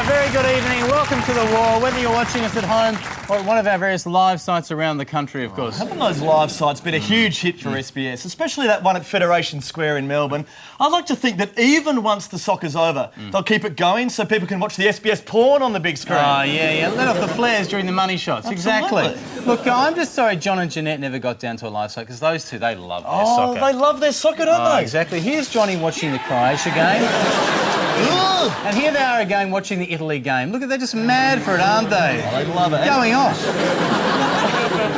very good evening. Welcome to The War. Whether you're watching us at home or at one of our various live sites around the country, of course. Haven't those live sites been a huge hit for SBS, especially that one at Federation Square in Melbourne? I'd like to think that even once the soccer's over, they'll keep it going so people can watch the SBS porn on the big screen. Oh, yeah. Let off the flares during the money shots. Absolutely. Exactly. Look, I'm just sorry John and Jeanette never got down to a live site because those two, they love their Oh, soccer. they love their soccer, don't they? Exactly. Here's Johnny watching the Croatia game. And here they are again watching the Italy game. Look, they're just mad for it, aren't they? Oh, they love it. Going off.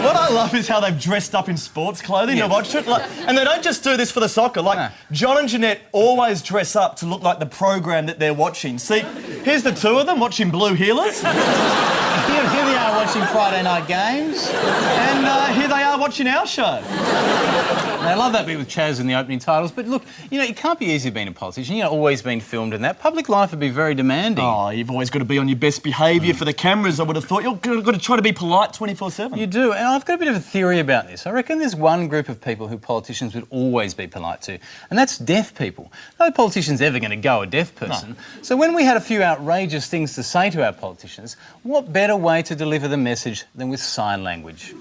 What I love is how they've dressed up in sports clothing to watch it. And they don't just do this for the soccer. John and Jeanette always dress up to look like the program that they're watching. See, here's the two of them watching Blue Heelers. Here they are watching Friday night games. And here they are watching our show. And I love that bit with Chaz in the opening titles. But look, you know, it can't be easy being a politician. You're always being filmed and that. Public life would be very demanding. Oh, you've always got to be on your best behaviour for the cameras, I would have thought. You've got to try to be polite 24/7. You do, and I've got a bit of a theory about this. I reckon there's one group of people who politicians would always be polite to, and that's deaf people. No politician's ever going to go a deaf person. No. So when we had a few outrageous things to say to our politicians, what better way to deliver the message than with sign language?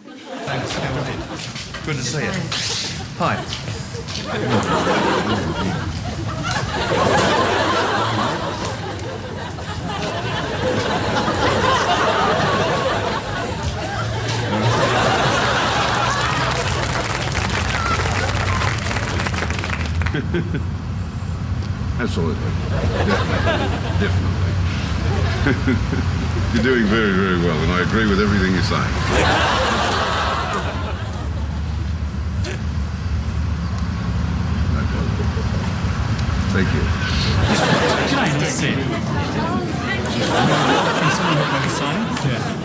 Thanks. Good to see you. Hi. Absolutely. Definitely. You're doing very, very well, and I agree with everything you're saying. No problem. Thank you. Nice to see you. Can someone help me sign it? Yeah.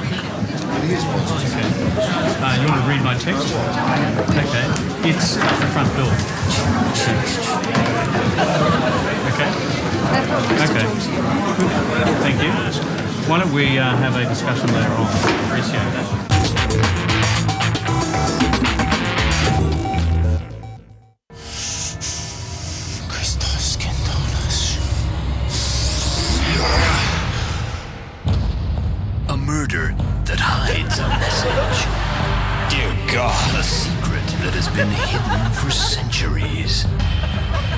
Okay. You want to read my text? Okay. It's at the front door. Okay? Okay. Thank you. Why don't we have a discussion later on? Appreciate that. A murder that hides a message. Dear God. A secret that has been hidden for centuries.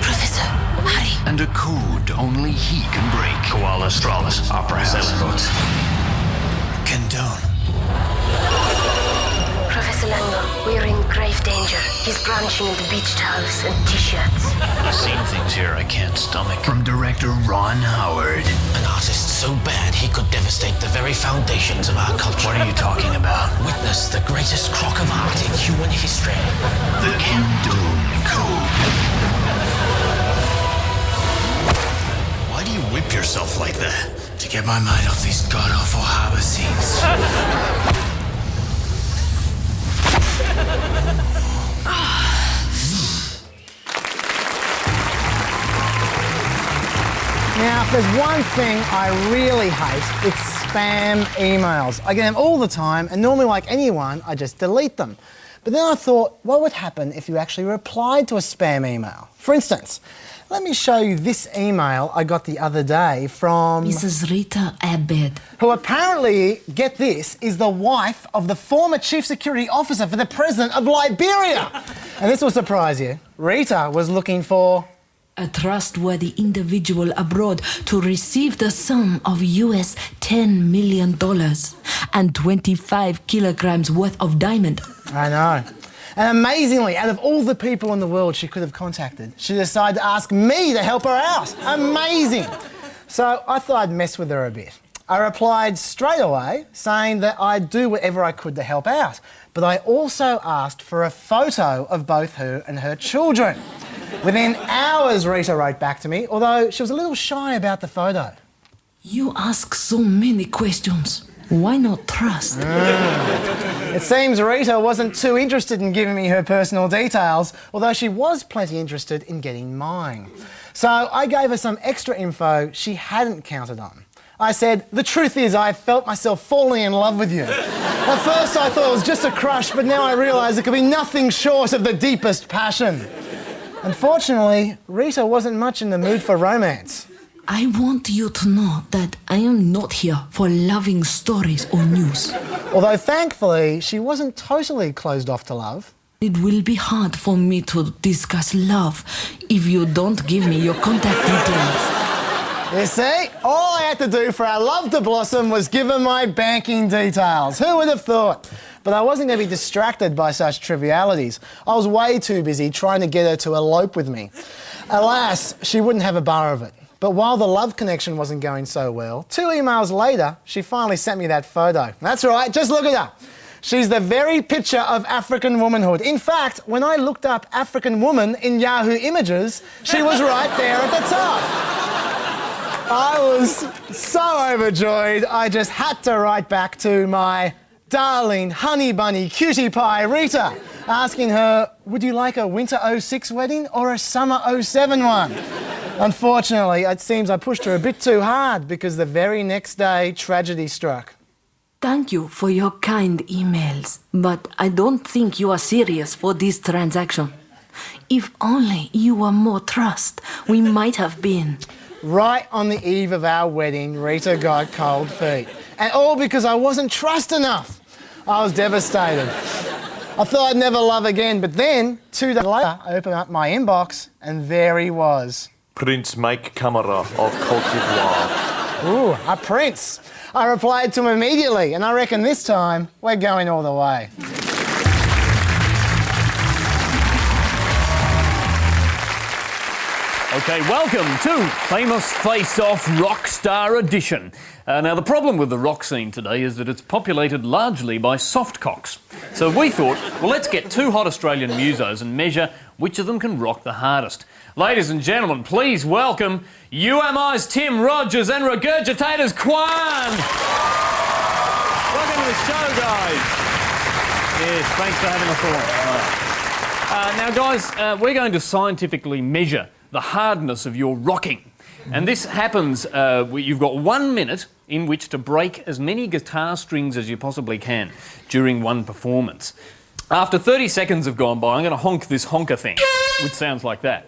Professor, Harry. And a code only he can break. Koala Stralis, Opera House. Condone. Professor Lango, we're in grave danger. He's branching into beach towels and t-shirts. I've seen things here I can't stomach. From director Ron Howard. An artist so bad he could devastate the very foundations of our culture. What are you talking about? Witness the greatest crock of art in human history. The Condone Code. Why do you whip yourself like that? To get my mind off these god-awful harbor scenes. Now, if there's one thing I really hate, it's spam emails. I get them all the time, and normally, like anyone, I just delete them. But then I thought, what would happen if you actually replied to a spam email? For instance, let me show you this email I got the other day from Mrs. Rita Abed, who apparently, get this, is the wife of the former chief security officer for the president of Liberia. And this will surprise you. Rita was looking for a trustworthy individual abroad to receive the sum of US $10 million and 25 kilograms worth of diamond. I know. And amazingly, out of all the people in the world she could have contacted, she decided to ask me to help her out. Amazing. So I thought I'd mess with her a bit. I replied straight away saying that I'd do whatever I could to help out. But I also asked for a photo of both her and her children. Within hours, Rita wrote back to me, although she was a little shy about the photo. You ask so many questions. Why not trust? It seems Rita wasn't too interested in giving me her personal details, although she was plenty interested in getting mine. So I gave her some extra info she hadn't counted on. I said, the truth is I felt myself falling in love with you. At first I thought it was just a crush, but now I realise it could be nothing short of the deepest passion. Unfortunately, Rita wasn't much in the mood for romance. I want you to know that I am not here for loving stories or news. Although thankfully, she wasn't totally closed off to love. It will be hard for me to discuss love if you don't give me your contact details. You see, all I had to do for our love to blossom was give her my banking details. Who would have thought? But I wasn't going to be distracted by such trivialities. I was way too busy trying to get her to elope with me. Alas, she wouldn't have a bar of it. But while the love connection wasn't going so well, 2 emails later, she finally sent me that photo. That's right, just look at her. She's the very picture of African womanhood. In fact, when I looked up African woman in Yahoo Images, she was right there at the top. I was so overjoyed, I just had to write back to my darling honey bunny cutie pie Rita, asking her, would you like a winter 06 wedding or a summer 07 one? Unfortunately, it seems I pushed her a bit too hard because the very next day, tragedy struck. Thank you for your kind emails, but I don't think you are serious for this transaction. If only you were more trust, we might have been. Right on the eve of our wedding, Rita got cold feet. And all because I wasn't trust enough. I was devastated. I thought I'd never love again, but then, 2 days later, I opened up my inbox and there he was. Prince Mike Camara of Cote d'Ivoire. Ooh, a prince. I replied to him immediately, and I reckon this time we're going all the way. Okay, welcome to Famous Face-Off Rockstar Edition. Now, the problem with the rock scene today is that it's populated largely by softcocks. So we thought, well, let's get 2 hot Australian musos and measure which of them can rock the hardest. Ladies and gentlemen, please welcome UMI's Tim Rogers and Regurgitators Quan. Welcome to the show, guys. Yes, thanks for having us on. Now, guys, we're going to scientifically measure the hardness of your rocking. And this happens, you've got 1 minute in which to break as many guitar strings as you possibly can during one performance. After 30 seconds have gone by, I'm going to honk this honker thing, which sounds like that.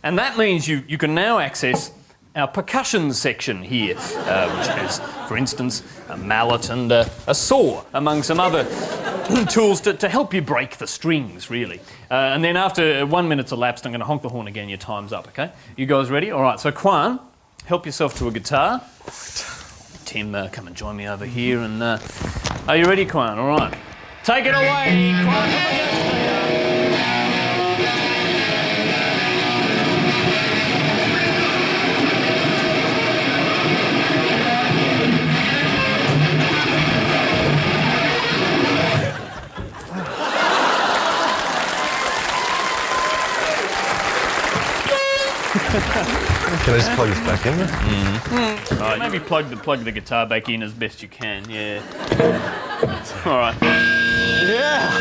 And that means you can now access our percussion section here, which has, for instance, a mallet and a saw, among some other tools to help you break the strings, really. And then after 1 minute's elapsed, I'm going to honk the horn again. Your time's up, okay? You guys ready? All right, so Quan, help yourself to a guitar. Tim, come and join me over here. And are you ready, Quan? All right. Take it away, Quan. Can I just plug this back in? Right, maybe plug the guitar back in as best you can, yeah. All right. Yeah!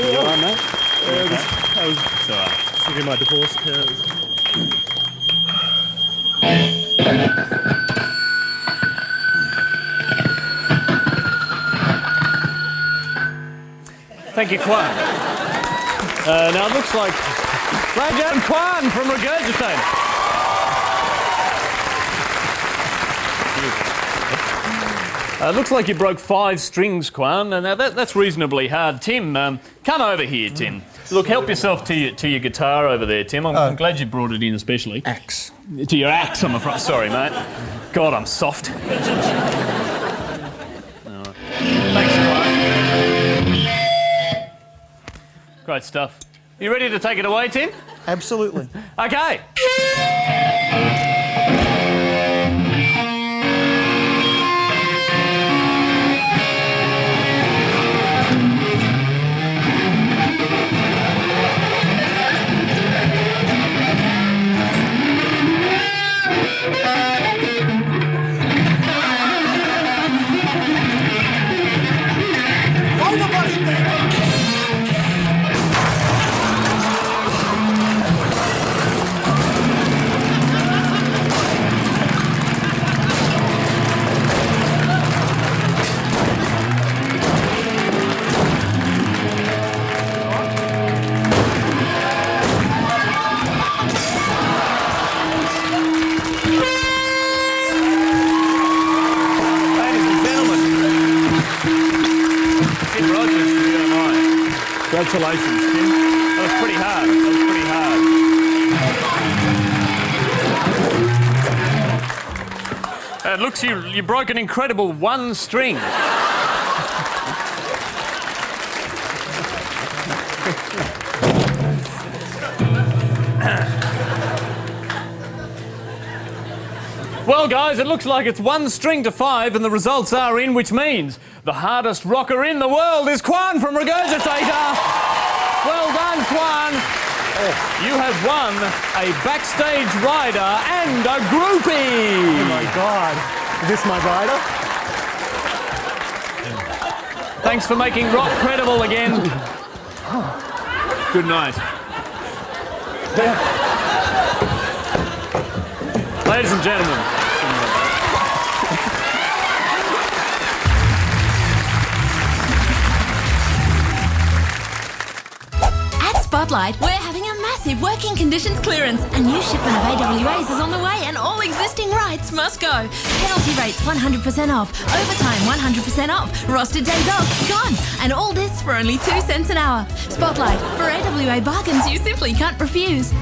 You all right, mate? I was thinking my divorce pills. Thank you, Quan. Now it looks like Rajat and Quan from Regurgitator. Looks like you broke 5 strings, Quan. Now that's reasonably hard. Tim, come over here, Tim. Look, help yourself to your guitar over there, Tim. I'm glad you brought it in, especially. Axe. To your axe, I'm afraid. Sorry, mate. God, I'm soft. Thanks, Quan. Great stuff. You ready to take it away, Tim? Absolutely. Okay. Congratulations, Tim. That was pretty hard. It looks you broke an incredible one string. Well, guys, it looks like it's 1 string to 5 and the results are in, which means the hardest rocker in the world is Quan from Regurgitator. Well done, Quan. You have won a backstage rider and a groupie. Oh, my God. Is this my rider? Thanks for making rock credible again. Good night. Ladies and gentlemen. At Spotlight, we're having a massive working conditions clearance. A new shipment of AWAs is on the way and all existing rights must go. Penalty rates 100% off. Overtime 100% off. Rostered days off, gone. And all this for only 2 cents an hour. Spotlight, for AWA bargains you simply can't refuse.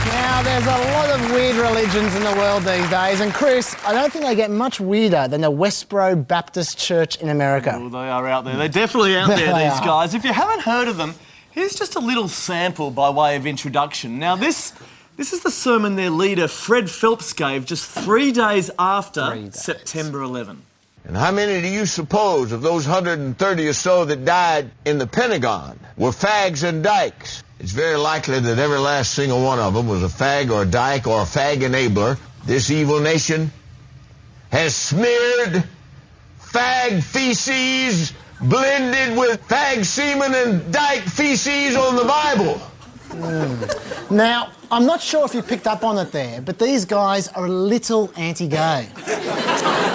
Now, there's a lot of weird religions in the world these days, and Chris, I don't think they get much weirder than the Westboro Baptist Church in America. Oh, they are out there. They're definitely out there, these guys. If you haven't heard of them, here's just a little sample by way of introduction. Now, this is the sermon their leader, Fred Phelps, gave just 3 days after September 11. And how many do you suppose of those 130 or so that died in the Pentagon were fags and dykes? It's very likely that every last single one of them was a fag or a dyke or a fag enabler. This evil nation has smeared fag feces blended with fag semen and dyke feces on the Bible. Now, I'm not sure if you picked up on it there, but these guys are a little anti-gay.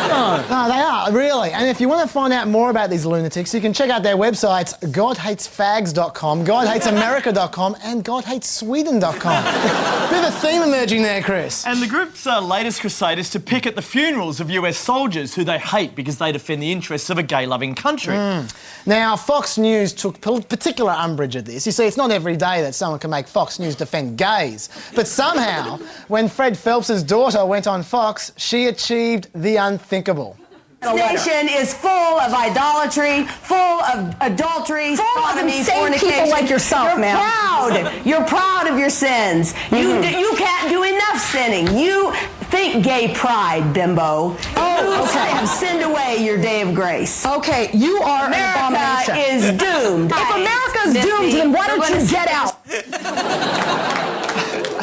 No, they are, really. And if you want to find out more about these lunatics, you can check out their websites, godhatesfags.com, godhatesamerica.com and godhatesweden.com. Bit of a theme emerging there, Chris. And the group's latest crusade is to picket the funerals of US soldiers who they hate because they defend the interests of a gay-loving country. Now, Fox News took particular umbrage at this. You see, it's not every day that someone can make Fox News defend gays. But somehow, when Fred Phelps' daughter went on Fox, she achieved the unthinkable. This nation is full of idolatry, full of adultery, sodomy, fornication. People like yourself, ma'am. You're proud of your sins. You can't do enough sinning. You think gay pride, bimbo. Oh, okay. Have sinned away your day of grace. Okay, you are America an abomination. is doomed. If America's doomed, then why don't you get out?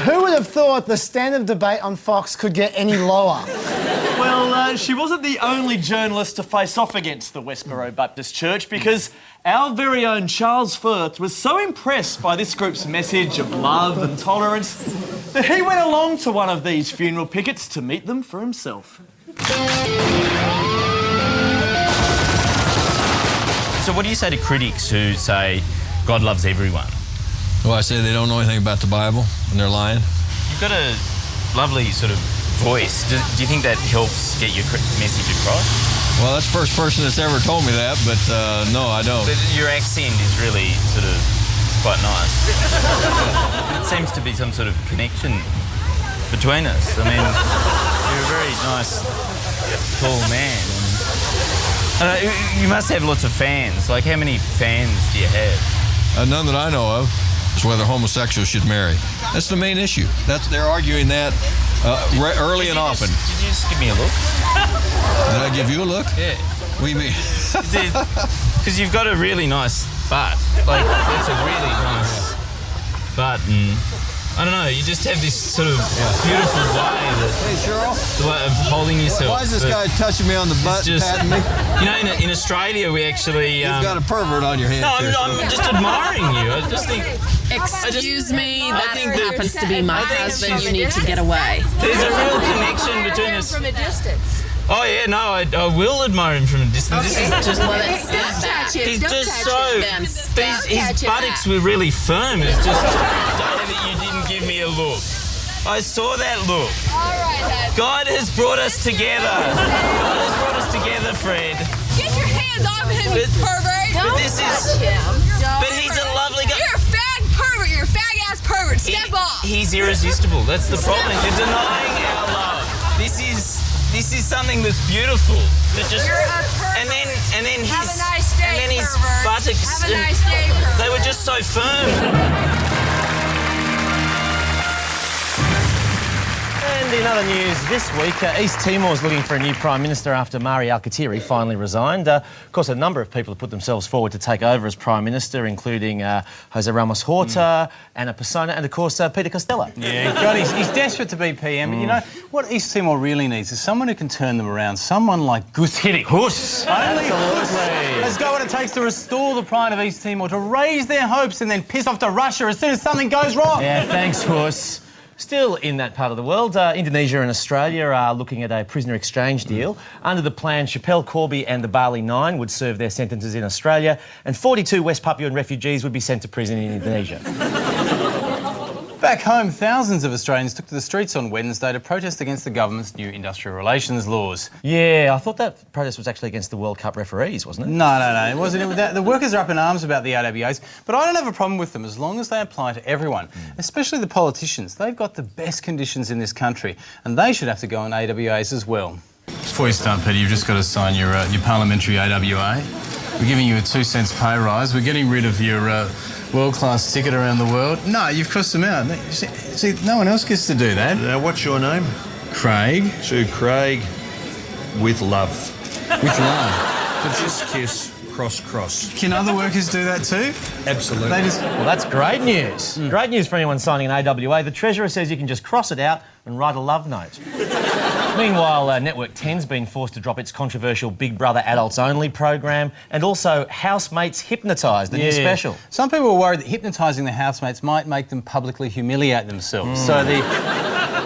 Who would have thought the standard of debate on Fox could get any lower? Well, she wasn't the only journalist to face off against the Westboro Baptist Church because our very own Charles Firth was so impressed by this group's message of love and tolerance that he went along to one of these funeral pickets to meet them for himself. So what do you say to critics who say God loves everyone? Well, I say they don't know anything about the Bible and they're lying. You've got a lovely sort of voice. Do you think that helps get your message across? Well, that's the first person that's ever told me that, but no, I don't. But your accent is really sort of quite nice. It seems to be some sort of connection between us. I mean, you're a very nice, tall man. And you must have lots of fans. Like, how many fans do you have? None that I know of. Is whether homosexuals should marry. That's the main issue. They're arguing that early and often. Did you just give me a look? Did I give you a look? Yeah. What do you mean? Because you've got a really nice butt. Like, it's a really nice butt, and I don't know, you just have this sort of beautiful way the way of holding yourself. Why is this guy touching me on the butt, patting me? You know, in Australia, we actually... You've got a pervert on your hands. No, I'm just admiring you. I just think... Excuse me, that happens to be my husband. You need to get away. There's a real connection between us. From a distance. Oh yeah, no, I will admire him from a distance. Okay. This is just... Well, he's just so... His buttocks were really firm. It's just... that you didn't give me a look. I saw that look. All right, then. God has brought us together. God has brought us together, Fred. hands off him, you pervert! But this is... But he's a lovely guy. You're a fag pervert. You're a fag-ass pervert. Step off. He's irresistible. That's the problem. You're denying our love. This is something that's beautiful. That just, You're a pervert. And then his... Have a nice day, And then his pervert. buttocks... Have a nice day, pervert. They were just so firm. And in other news this week, East Timor is looking for a new Prime Minister after Mari Alkatiri finally resigned. Of course, a number of people have put themselves forward to take over as Prime Minister, including Jose Ramos Horta, Anna Persona, and of course Peter Costello. Yeah, God, he's desperate to be PM, but you know, what East Timor really needs is someone who can turn them around. Someone like Gus Hiddink. Gus! Only Gus has got what it takes to restore the pride of East Timor, to raise their hopes and then piss off to Russia as soon as something goes wrong. Yeah, thanks, Gus. Still in that part of the world, Indonesia and Australia are looking at a prisoner exchange deal. Under the plan, Chappelle Corby and the Bali Nine would serve their sentences in Australia, and 42 West Papuan refugees would be sent to prison in Indonesia. Back home, thousands of Australians took to the streets on Wednesday to protest against the government's new industrial relations laws. Yeah, I thought that protest was actually against the World Cup referees, wasn't it? No, it wasn't. The workers are up in arms about the AWAs, but I don't have a problem with them as long as they apply to everyone, especially the politicians. They've got the best conditions in this country, and they should have to go on AWAs as well. Before you start, Peter, you've just got to sign your parliamentary AWA. We're giving you a 2 cents pay rise. We're getting rid of your world-class ticket around the world. No, you've crossed them out. See, no one else gets to do that. Now, what's your name? Craig. To Craig, with love. With love. Kiss, cross. Can other workers do that too? Absolutely. Well, that's great news. Great news for anyone signing an AWA. The Treasurer says you can just cross it out and write a love note. Meanwhile, Network 10's been forced to drop its controversial Big Brother Adults Only program, and also Housemates Hypnotised, the new special. Some people were worried that hypnotising the housemates might make them publicly humiliate themselves. So the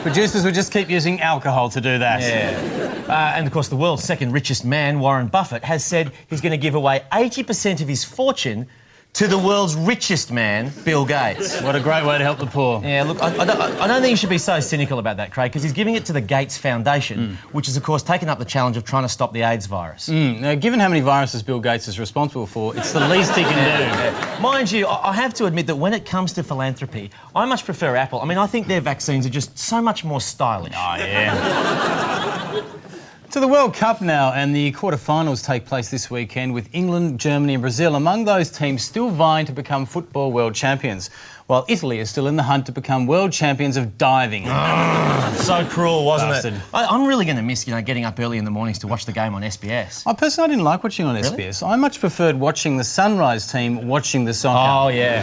producers would just keep using alcohol to do that. Yeah. And of course, the world's second richest man, Warren Buffett, has said he's going to give away 80% of his fortune to the world's richest man, Bill Gates. What a great way to help the poor. Yeah, look, I don't think you should be so cynical about that, Craig, because he's giving it to the Gates Foundation, which has, of course, taken up the challenge of trying to stop the AIDS virus. Now, given how many viruses Bill Gates is responsible for, it's the least he can do. Yeah. Mind you, I have to admit that when it comes to philanthropy, I much prefer Apple. I mean, I think their vaccines are just so much more stylish. Oh, yeah. To the World Cup now, and the quarterfinals take place this weekend with England, Germany and Brazil among those teams still vying to become football world champions, while Italy is still in the hunt to become world champions of diving. So cruel, wasn't Bastard. it? I'm really going to miss, getting up early in the mornings to watch the game on SBS. I personally didn't like watching on SBS. I much preferred watching the Sunrise team watching the soccer. Oh, yeah.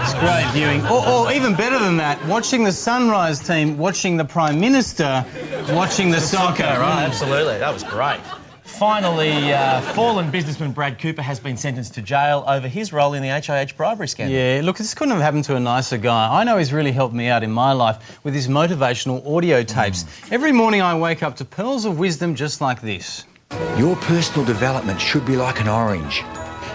It's great viewing. Or even better than that, watching the Sunrise team watching the Prime Minister watching the soccer. Right, absolutely. That was great. Finally, fallen businessman Brad Cooper has been sentenced to jail over his role in the HIH bribery scandal. Yeah, look, this couldn't have happened to a nicer guy. I know he's really helped me out in my life with his motivational audio tapes. Every morning I wake up to pearls of wisdom just like this. Your personal development should be like an orange,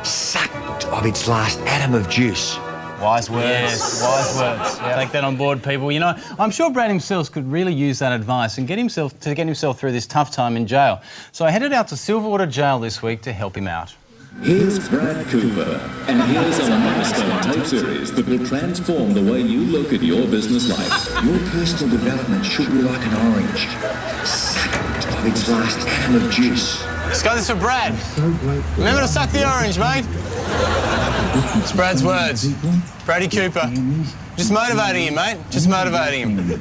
sucked of its last atom of juice. Wise words. Yes. Wise words. Yep. Take that on board, people. You know, I'm sure Brad himself could really use that advice and get himself through this tough time in jail. So I headed out to Silverwater Jail this week to help him out. Here's Brad Cooper, and here's a milestone tape series that will transform the way you look at your business life. Your personal development should be like an orange, sucked of its last atom of juice. Let's go this for Brad. Remember to suck the orange, mate. It's Brad's words. Brady Cooper. Just motivating him, mate. Just motivating him.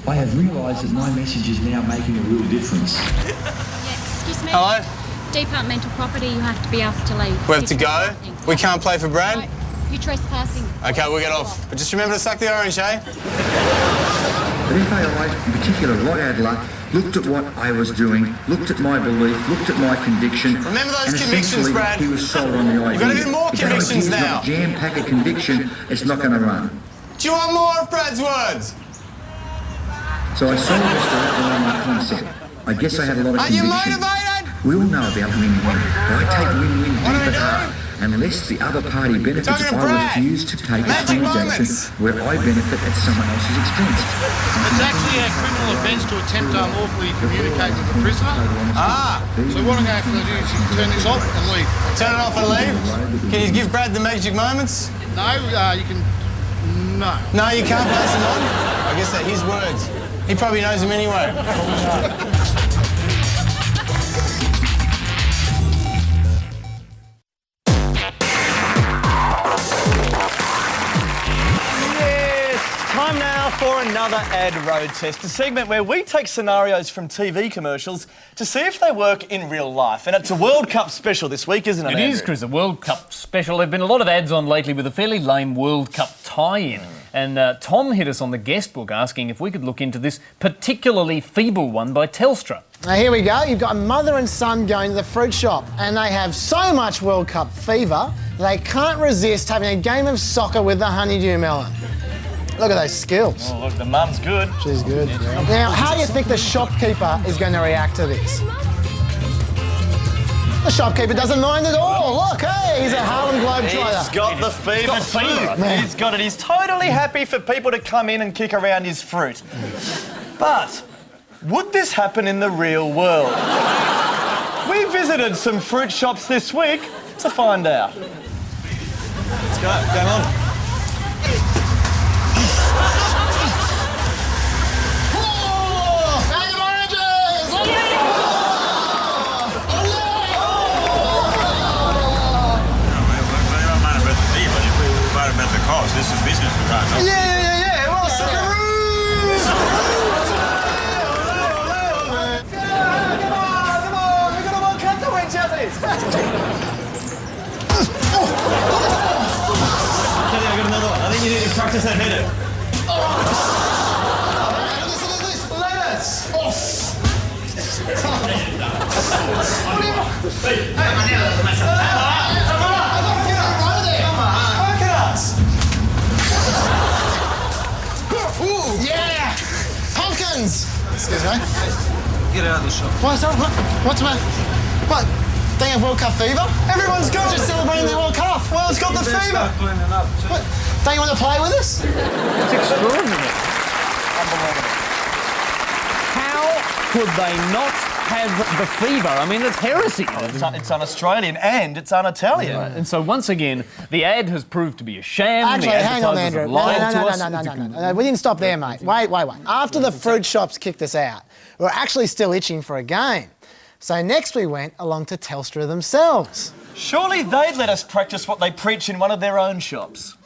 I have realised that my message is now making a real difference. Excuse me. Hello? Departmental property, you have to be asked to leave. We have to go? We can't play for Brad? No, you're trespassing. OK, we'll get off. But just remember to suck the orange, eh? But if I, in particular, Rod Adler, looked at what I was doing, looked at my belief, looked at my conviction. Remember those and convictions, Brad. He was sold on the idea. You've got to do more convictions now. Jam-pack a conviction, it's not going to run. Do you want more of Brad's words? So I sold the stock around my concept. I guess I had a lot of Are you conviction. motivated? We all know about win-win, but I take win-win deep at heart. unless the other party benefits, I refuse to take a transaction where I benefit at someone else's expense. It's actually a criminal offence to attempt to unlawfully communicate with the prisoner. So what I'm going to have to do is turn this off and leave. Turn it off and leave? Can you give Brad the magic moments? No, you can... No. No, you can't pass them on? I guess they're his words. He probably knows them anyway. Time now for another ad road test, a segment where we take scenarios from TV commercials to see if they work in real life. And it's a World Cup special this week, isn't it, It is, Chris, a World Cup special. There have been a lot of ads on lately with a fairly lame World Cup tie-in. And Tom hit us on the guest book asking if we could look into this particularly feeble one by Telstra. Now here we go. You've got a mother and son going to the fruit shop and they have so much World Cup fever they can't resist having a game of soccer with the honeydew melon. Look at those skills. Oh, look, the mum's good. She's good. Now, how do you think the shopkeeper is going to react to this? The shopkeeper doesn't mind at all. Look, hey, he's a Harlem Globetrotter. He's got the fever too. He's got it. He's totally happy for people to come in and kick around his fruit. But would this happen in the real world? We visited some fruit shops this week to find out. Let's go. Go on. This is business we're running. Yeah. Well, Socceroos! Come on. We've got a World Cup to win, Chappies. Kelly, I got another one. I think you need to practice that header. Yeah! Pumpkins! Excuse me. Get out of the shop. What's up? What's my... What? They have World Cup fever? Everyone's got just celebrating their World Cup. Well, it's got the fever. What? Don't you want to play with us? It's extraordinary. Unbelievable. How could they not have the fever? I mean, it's heresy. It's un-Australian and it's un-Italian. Right. And so, once again, the ad has proved to be a sham. Actually, the hang on, advertisers Andrew. have lied to us. No. We didn't stop there, mate. Wait. After the fruit shops kicked us out, we were actually still itching for a game. So next we went along to Telstra themselves. Surely they'd let us practice what they preach in one of their own shops.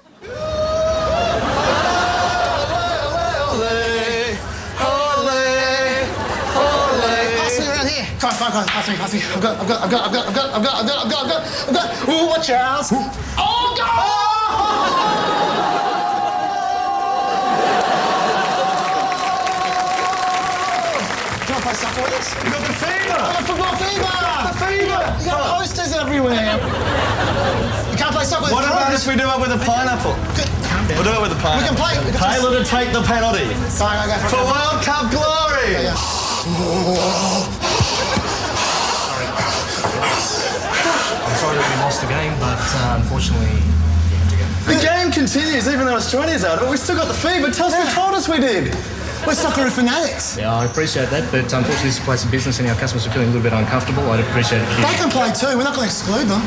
Pass me around here. Come on, pass me. I've got. Ooh, watch out. Oh, God! Can I play soccer with us? You got the fever! I got football fever! The fever! You got posters everywhere. You can't play soccer with What about if we do it with a pineapple? We'll do it with a pineapple. We can play. Taylor to take the penalty. Sorry, I'll go for World Cup glory! Yeah. I'm sorry that we lost the game, but unfortunately, we have to go. The game continues even though Australia's out, but we still got the fever. Telstra told us we did. We're soccer fanatics. Yeah, I appreciate that, but unfortunately this is a place of business and our customers are feeling a little bit uncomfortable. I'd appreciate it. They can play too. We're not going to exclude them.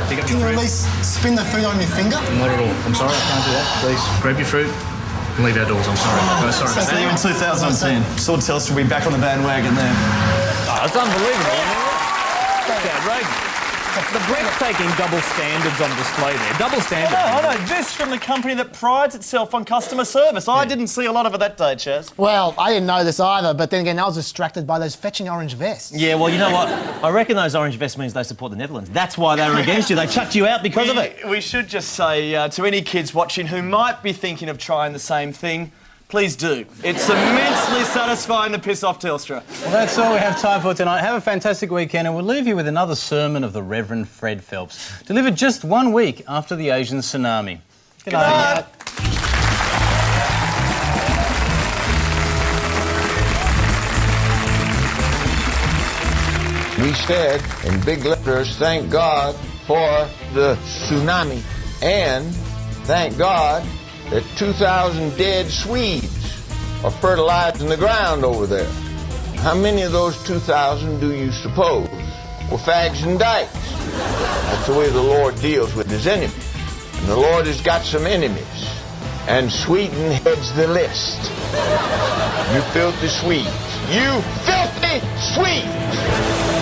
Can you at least spin the food on your finger? Not at all. I'm sorry, I can't do that. Please grab your fruit and leave outdoors. I'm sorry. Sorry. See you in 2010. Saw Telstra be back on the bandwagon there. Oh, it's unbelievable. That's outrageous. The breathtaking double standards on display there. Double standards. I know. This from the company that prides itself on customer service. I didn't see a lot of it that day, Chaz. Well, I didn't know this either, but then again, I was distracted by those fetching orange vests. Yeah, well, you know what? I reckon those orange vests means they support the Netherlands. That's why they were against you. They chucked you out because of it. We should just say to any kids watching who might be thinking of trying the same thing, please do. It's immensely satisfying to piss off Telstra. Well, that's all we have time for tonight. Have a fantastic weekend, and we'll leave you with another sermon of the Reverend Fred Phelps, delivered just 1 week after the Asian tsunami. Good night. We he said in big letters, thank God for the tsunami, and thank God that 2,000 dead Swedes are fertilizing the ground over there. How many of those 2,000 do you suppose were fags and dykes? That's the way the Lord deals with his enemies. And the Lord has got some enemies. And Sweden heads the list. You filthy Swedes. You filthy Swedes!